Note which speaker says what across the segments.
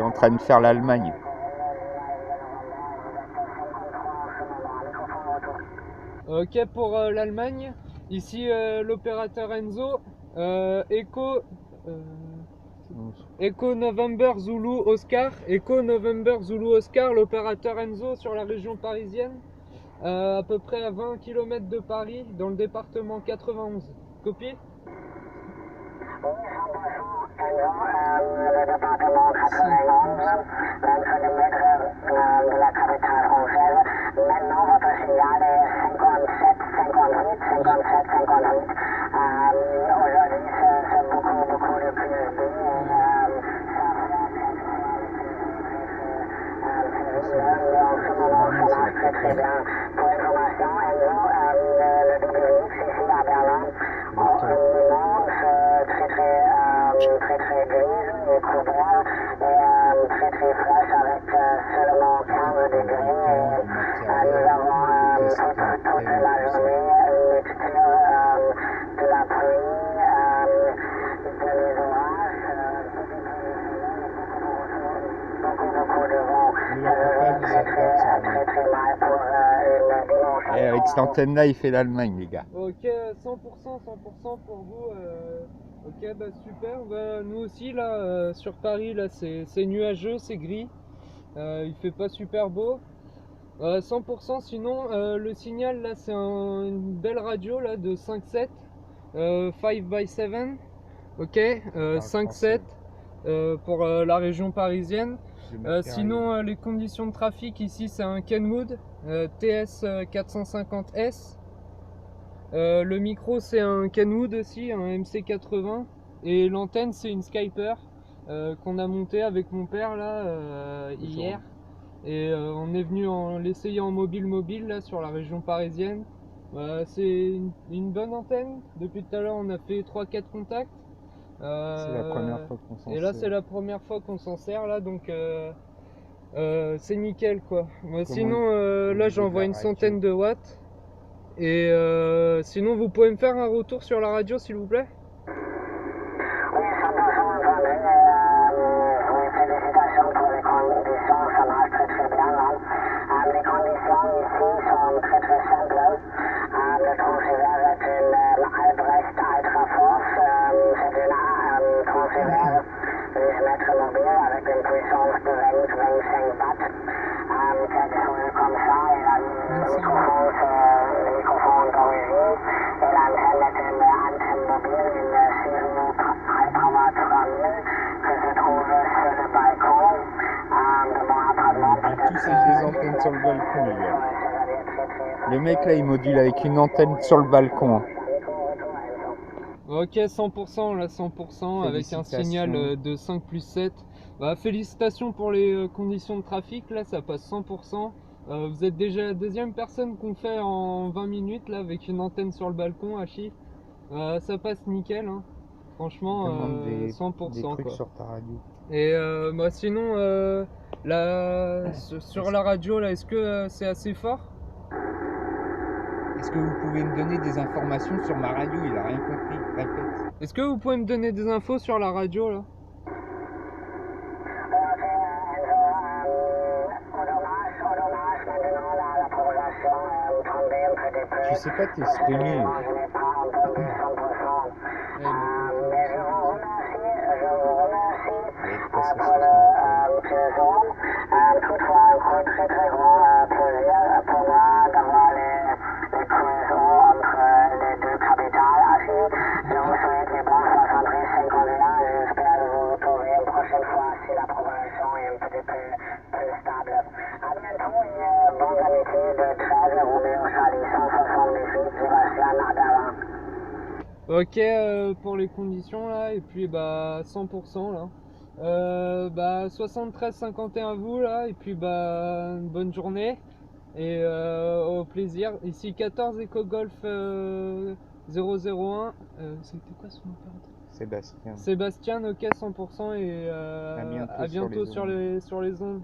Speaker 1: en train de faire l'Allemagne.
Speaker 2: Ok, pour l'Allemagne, ici l'opérateur Enzo, Echo November Zulu Oscar, Echo November Zulu Oscar, l'opérateur Enzo sur la région parisienne, à peu près à 20 km de Paris, dans le département 91. Copie?
Speaker 3: Le département 91, 25 mètres de la capitale française. Maintenant, votre signal est 57, 58, 57, 58. Aujourd'hui, c'est beaucoup de PSB. En ce moment, ça marche très bien. Pour information, Enzo, le WX ici à Berlin, c'est très grise et couvert et très fraîche avec seulement 15 degrés. Nous avons toute la journée une mixture de la pluie, de l'orage, beaucoup de vent. Très mal pour une dimanche.
Speaker 1: Et avec cette antenne-là, il fait l'Allemagne, les gars.
Speaker 2: Ok, 100% pour vous. Ok, bah super. Bah, nous aussi, là, sur Paris, là, c'est nuageux, c'est gris. Il fait pas super beau. 100%, sinon, le signal, là, c'est une belle radio, là, de 5.7. 5x7. Ok, 5.7 pour la région parisienne. Sinon, les conditions de trafic ici, c'est un Kenwood TS 450S. Le micro, c'est un Kenwood aussi, un MC80. Et l'antenne, c'est une Skyper qu'on a montée avec mon père là hier. Et on est venu l'essayer en mobile là sur la région parisienne. C'est une bonne antenne. Depuis tout à l'heure, on a fait 3-4 contacts.
Speaker 1: C'est la première fois qu'on s'en sert.
Speaker 2: Et là, c'est la première fois qu'on s'en sert là, donc c'est nickel quoi. Sinon, là, j'envoie une centaine de watts. Et sinon, vous pouvez me faire un retour sur la radio, s'il vous plaît?
Speaker 3: Oui, 100% entendu. Oui, félicitations pour les conditions, ça marche très bien. Les conditions ici sont très simples. Le transfert est une Albrecht Ultra Force. C'est une transfert 10 mètres mobile avec une puissance de 25 watts. Quelque chose comme ça. Et là, le microphone d'origine. Et l'antenne est une antenne mobile, une série Alpama 3000 que je trouve sur le balcon de mon appartement.
Speaker 1: Tous avec des antennes sur le balcon, les gars. Le mec là, il module avec une antenne sur le balcon.
Speaker 2: Ok, 100%, là 100% avec un signal de 5+7. Bah, félicitations pour les conditions de trafic, là ça passe 100%. Vous êtes déjà la deuxième personne qu'on fait en 20 minutes là avec une antenne sur le balcon à Chypre. Ça passe nickel, hein. Franchement, 100%
Speaker 1: des trucs
Speaker 2: quoi.
Speaker 1: sur ta radio.
Speaker 2: Et bah, sinon, sur la radio, là, est-ce que c'est assez fort?
Speaker 1: Est-ce que vous pouvez me donner des informations sur ma radio? Il a rien compris, répète.
Speaker 2: Est-ce que vous pouvez me donner des infos sur la radio là?
Speaker 1: Tu sais pas t'exprimer.
Speaker 3: Toutefois, un très grand plaisir pour moi d'avoir les cohésions entre les deux capitales. Ainsi, je vous souhaite les bons 73 51. J'espère vous retrouver une prochaine fois si la progression est un petit peu plus stable. À bientôt et bonnes amitiés de 13 Roméo Charlie 178 Sébastien Nardala.
Speaker 2: Ok, pour les conditions là, et puis bah 100% là. Bah 73-51 à vous là, et puis bah bonne journée et au plaisir. Ici 14 Eco Golf 001. C'était quoi son opérateur? Sébastien, ok, 100% et à bientôt sur les ondes.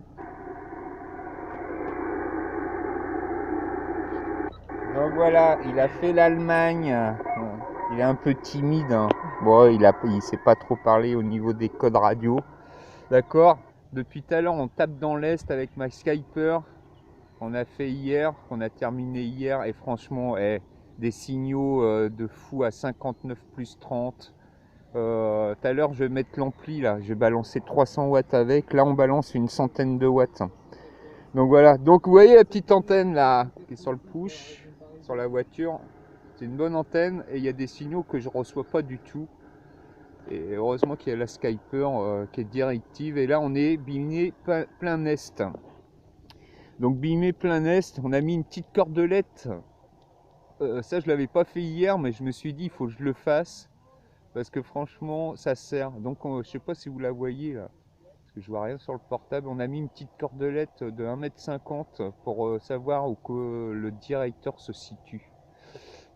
Speaker 1: Donc voilà, il a fait l'Allemagne. Il est un peu timide, hein. Bon, il sait pas trop parler au niveau des codes radio. D'accord. Depuis tout à l'heure, on tape dans l'est avec ma Skyper. On a fait hier, qu'on a terminé hier, et franchement, des signaux de fou à 59 plus 30. Tout à l'heure, je vais mettre l'ampli là, j'ai balancé 300 watts avec. Là, on balance une centaine de watts. Donc voilà, donc vous voyez la petite antenne là qui est sur le push, sur la voiture. C'est une bonne antenne et il y a des signaux que je reçois pas du tout. Et heureusement qu'il y a la Skyper qui est directive. Et là, on est bimé plein est. Donc bimé plein est, on a mis une petite cordelette. Ça, je l'avais pas fait hier, mais je me suis dit, il faut que je le fasse. Parce que franchement, ça sert. Donc, je sais pas si vous la voyez là. Parce que je vois rien sur le portable. On a mis une petite cordelette de 1,50 m pour savoir où que le directeur se situe.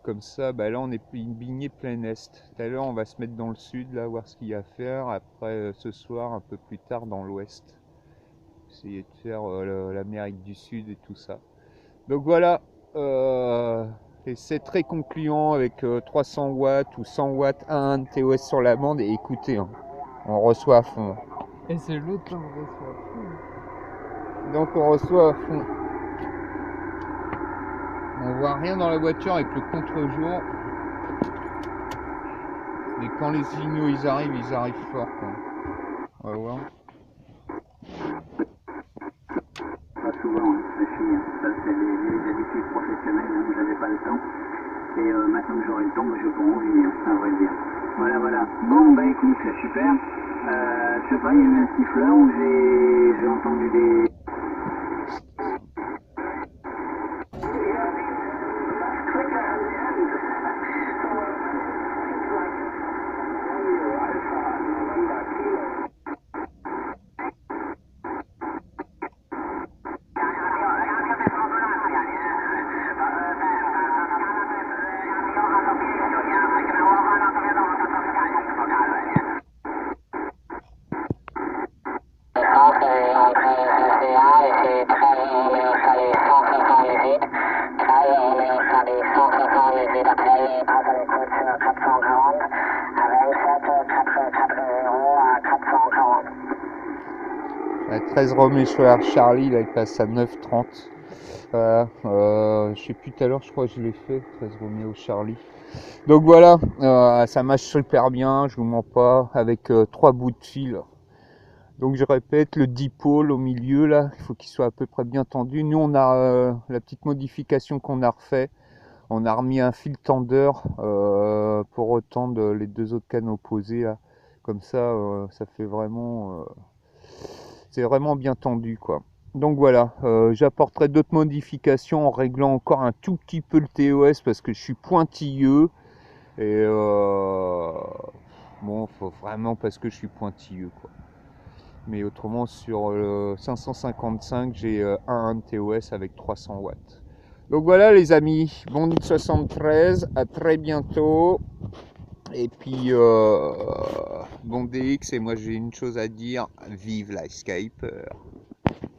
Speaker 1: Comme ça, bah là on est bigné plein est. Tout à l'heure on va se mettre dans le sud, là, voir ce qu'il y a à faire. Après ce soir, un peu plus tard, dans l'ouest. Essayer de faire l'Amérique du Sud et tout ça. Donc voilà, et c'est très concluant avec 300 watts ou 100 watts, 1 TOS sur la bande. Et écoutez, hein, on reçoit à fond.
Speaker 2: Et c'est l'autre qu'on reçoit à fond.
Speaker 1: Donc on reçoit à fond. On voit rien dans la voiture avec le contre-jour. Mais quand les signaux ils arrivent fort quoi. On va voir.
Speaker 3: Pas souvent, je suis, ça c'est des habitudes professionnelles où j'avais pas le temps. Et maintenant que j'aurai le temps, je peux en venir, à vrai dire. Voilà. Bon, bah écoute, c'est super. Je sais pas, il y avait un siffleur où j'ai entendu des...
Speaker 1: À 13 Romeo Charlie, là il passe à 9,30. Voilà, je sais plus tout à l'heure, je crois que je l'ai fait, 13 Romeo Charlie. Donc voilà, ça marche super bien, je vous mens pas, avec 3 bouts de fil. Donc je répète, le dipôle au milieu là, il faut qu'il soit à peu près bien tendu. Nous on a la petite modification qu'on a refait. On a remis un fil tendeur pour retendre les deux autres canaux opposés là. Comme ça, ça fait vraiment... c'est vraiment bien tendu quoi. Donc voilà, j'apporterai d'autres modifications en réglant encore un tout petit peu le TOS parce que je suis pointilleux. Et bon, faut vraiment parce que je suis pointilleux quoi. Mais autrement sur le 555 j'ai un TOS avec 300 watts. Donc voilà les amis, bon 73, à très bientôt. Et puis bon DX, et moi j'ai une chose à dire, vive la Skyper.